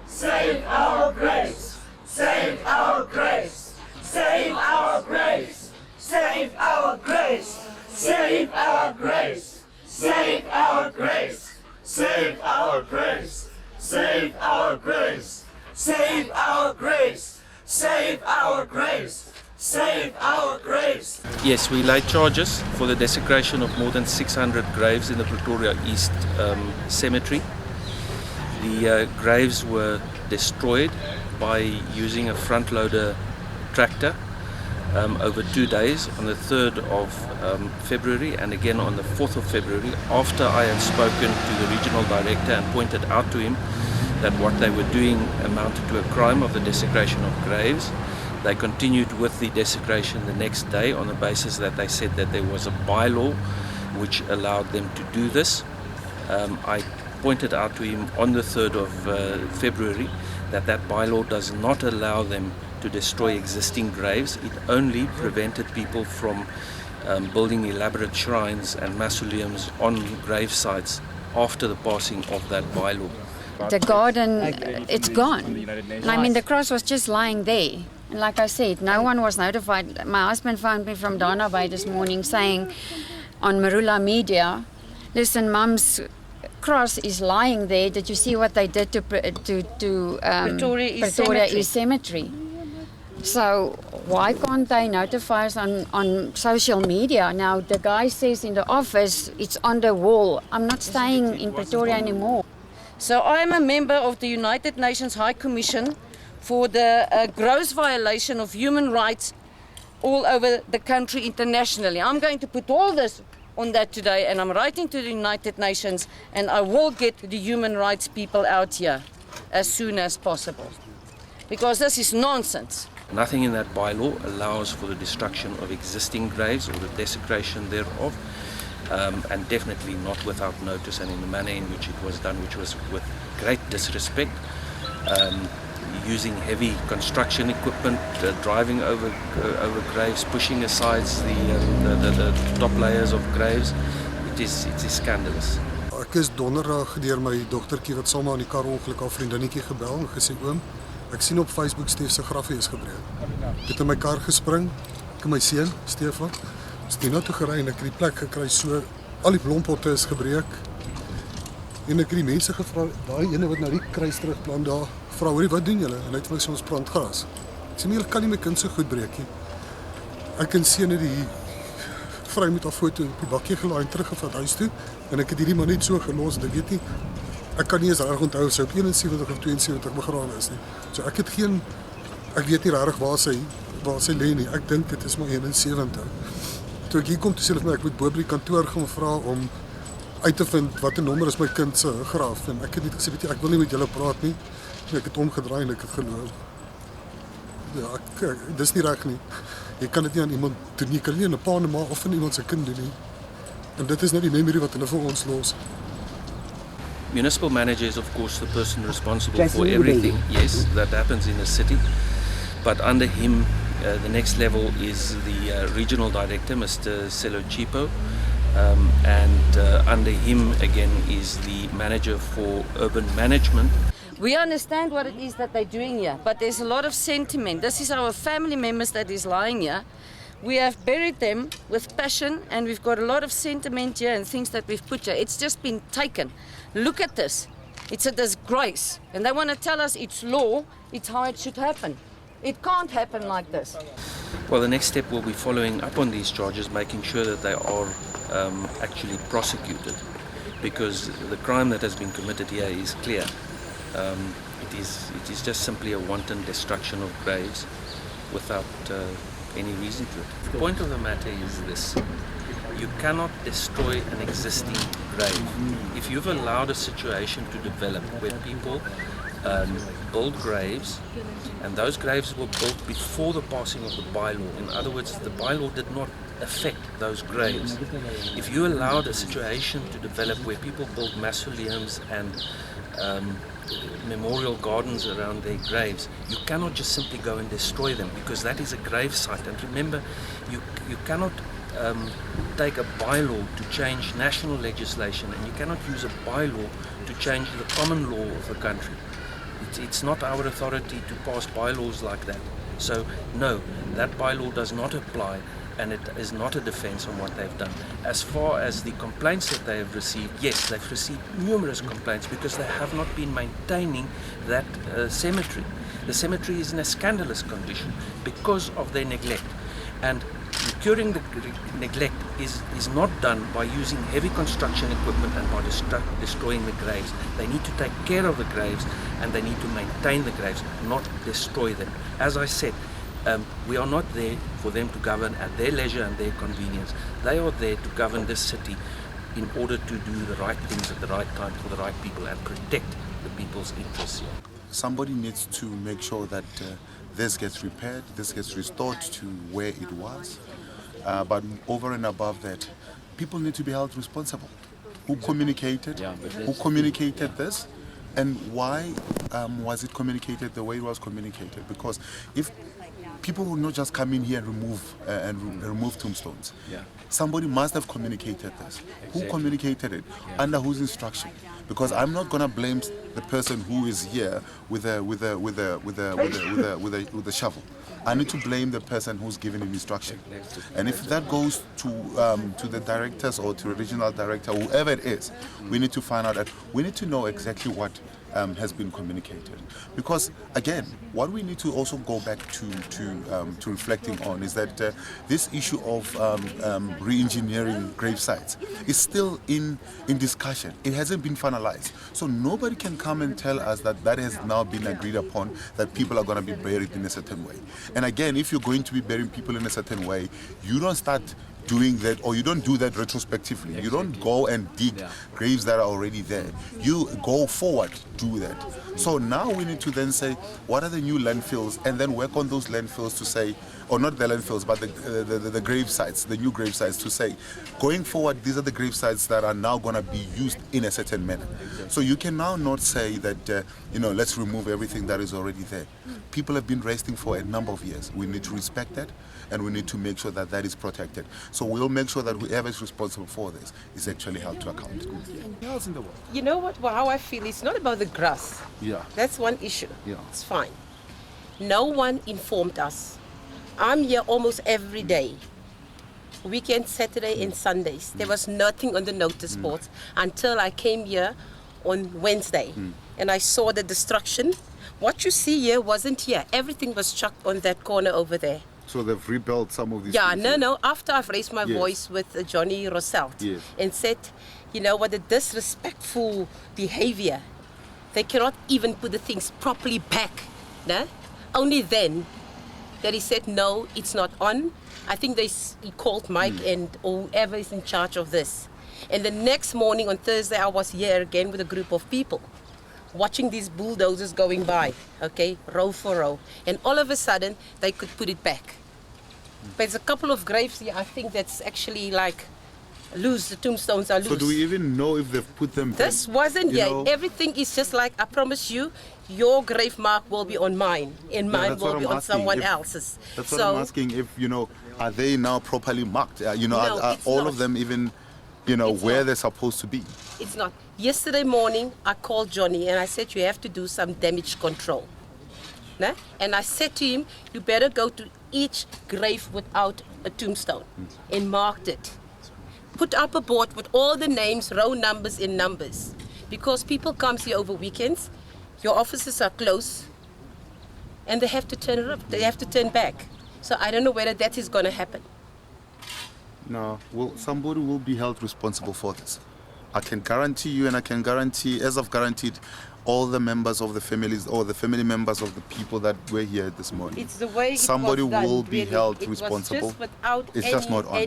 Save our graves! Save our graves! Save our graves! Save our graves! Save our graves! Save our graves! Save our graves! Save our graves! Save our graves! Save our graves! Save our graves! Yes, we laid charges for the desecration of more than 600 graves in the Pretoria East Cemetery. The graves were destroyed by using a front-loader tractor over 2 days, on the 3rd of February and again on the 4th of February, after I had spoken to the regional director and pointed out to him that what they were doing amounted to a crime of the desecration of graves. They continued with the desecration the next day on the basis that they said that there was a bylaw which allowed them to do this. I pointed out to him on the 3rd of February that that bylaw does not allow them to destroy existing graves. It only prevented people from building elaborate shrines and mausoleums on grave sites after the passing of that bylaw. The garden, it's gone. And I mean, the cross was just lying there. And like I said, no one was notified. My husband phoned me from Dana Bay this morning saying on Marula Media, listen, Mum's cross is lying there. Did you see what they did to Pretoria East Cemetery? So why can't they notify us on social media? Now the guy says in the office, it's on the wall. I'm not staying in Pretoria anymore. So I'm a member of the United Nations High Commission for the gross violation of human rights all over the country internationally. I'm going to put all this on that today, and I'm writing to the United Nations, and I will get the human rights people out here as soon as possible, because this is nonsense. Nothing in that bylaw allows for the destruction of existing graves or the desecration thereof, and definitely not without notice and in the manner in which it was done, which was with great disrespect, using heavy construction equipment, driving over graves, pushing aside the top layers of graves. It is scandalous. Ek is donderdag deur my dogtertjie wat saam aan die kar ongeluk haar vriendinnetjie gebel en gesê oom, ek sien op Facebook Stef se grafie is gebreek. Ek het in my kar gespring, ek en my seun Stefan, is die nou toe gery en ek het die plek gekry so al die blompotte is gebreek. En ek het die mense gevra, daai ene wat nou die kruis terugplant daar, vra hoorie wat doen julle? En hy het vir my sê ons plant gras. Ek sê nee, julle kan nie my kind so goed breek nie. Ek en seun het die vrou met haar foto op die bakkie gelaai en teruggevat huis toe en ek het hierdie man net so gelos, ek weet nie. Ek kan nie eens reg onthou sy op 71 of 72 begrawe is nie. So ek weet nie regtig waar sy lê nie. Ek dink dit is maar 71. Toe ek hier kom te sê vir my ek moet bo by die kantoor gaan vra om uit te vind wat 'n nommer is my kind se graf en ek het net gesê weet jy ek wil nie met julle praat nie. Ek het omgedraai en ek het geloof. Ja, dis nie reg nie. Jy kan dit nie aan iemand doen nie. Jy kan nie aan 'n pa en 'n ma of aan iemand se kind doen nie. En dit is net die memory wat hulle vir ons los. Municipal manager is of course the person responsible for everything. Yes, that happens in a city. But under him, the next level is the regional director, Mr. Chipo. And under him again is the manager for urban management. We understand what it is that they're doing here, but there's a lot of sentiment. This is our family members that is lying here. We have buried them with passion, and we've got a lot of sentiment here and things that we've put here. It's just been taken. Look at this. It's a disgrace. And they want to tell us it's law, it's how it should happen. It can't happen like this. Well, the next step will be following up on these charges, making sure that they are actually prosecuted, because the crime that has been committed here is clear. It is just simply a wanton destruction of graves without any reason to it. The point of the matter is this: you cannot destroy an existing grave. If you've allowed a situation to develop where people build graves, and those graves were built before the passing of the bylaw. In other words, the bylaw did not affect those graves. If you allowed a situation to develop where people build mausoleums and memorial gardens around their graves, you cannot just simply go and destroy them, because that is a grave site. And remember, you cannot take a bylaw to change national legislation, and you cannot use a bylaw to change the common law of the country. It's not our authority to pass bylaws like that. So no, that bylaw does not apply, and it is not a defense on what they've done. As far as the complaints that they have received, yes, they've received numerous complaints because they have not been maintaining that cemetery. The cemetery is in a scandalous condition because of their neglect. And curing the neglect is not done by using heavy construction equipment and by destroying the graves. They need to take care of the graves, and they need to maintain the graves, not destroy them. As I said, we are not there for them to govern at their leisure and their convenience. They are there to govern this city in order to do the right things at the right time for the right people and protect the people's interests here. Somebody needs to make sure that this gets repaired, this gets restored to where it was. But over and above that, people need to be held responsible. Who communicated? Who communicated this? And why was it communicated the way it was communicated? Because if people will not just come in here and remove tombstones. Somebody must have communicated this. Who communicated it? Under whose instruction? Because I'm not gonna blame the person who is here with a shovel. I need to blame the person who's giving him instruction. And if that goes to the directors or to the regional director, whoever it is, we need to find out that we need to know exactly what has been communicated. Because again, what we need to also go back to reflecting on is that this issue of re-engineering grave sites is still in discussion. It hasn't been finalized. So nobody can come and tell us that that has now been agreed upon, that people are going to be buried in a certain way. And again, if you're going to be burying people in a certain way, you don't start doing that, or you don't do that retrospectively. You don't go and dig graves that are already there. You go forward, do that. So now we need to then say, what are the new landfills, and then work on those landfills to say, or not the landfills, but the grave sites, the new grave sites, to say, going forward, these are the grave sites that are now going to be used in a certain manner. So you can now not say that, let's remove everything that is already there. People have been resting for a number of years. We need to respect that, and we need to make sure that that is protected. So we'll make sure that whoever is responsible for this is actually held to account. Else in the world. You know what? Well, how I feel, it's not about the grass. Yeah. That's one issue. Yeah. It's fine. No one informed us. I'm here almost every day. Weekend, Saturday and Sundays. There was nothing on the notice boards until I came here on Wednesday. And I saw the destruction. What you see here wasn't here. Everything was chucked on that corner over there. So they've rebuilt some of these Yeah, things. no. After I've raised my voice with Johnny Roselt and said, you know what, the disrespectful behavior, they cannot even put the things properly back. No? Only then that he said, no, it's not on. I think he called Mike and whoever is in charge of this. And the next morning on Thursday, I was here again with a group of people, watching these bulldozers going by, okay, row for row. And all of a sudden, they could put it back. But there's a couple of graves here, I think that's actually like loose, the tombstones are loose. So do we even know if they've put them back? This wasn't here. Everything is just like, I promise you, your grave mark will be on mine, and mine will be on someone else's. That's what I'm asking, if, are they now properly marked? Are all not. of them even, where they're supposed to be? It's not. Yesterday morning, I called Johnny and I said, you have to do some damage control. Nah? And I said to him, you better go to each grave without a tombstone and marked it. Put up a board with all the names, row numbers and numbers. Because people come here over weekends, your offices are closed, and they have to turn it up. They have to turn back. So I don't know whether that is going to happen. No, well, somebody will be held responsible for this. I can guarantee you, and I can guarantee, as I've guaranteed all the members of the families, or the family members of the people that were here this morning. It's the way somebody it was done, will be really. held it responsible. Was just without it's just not on.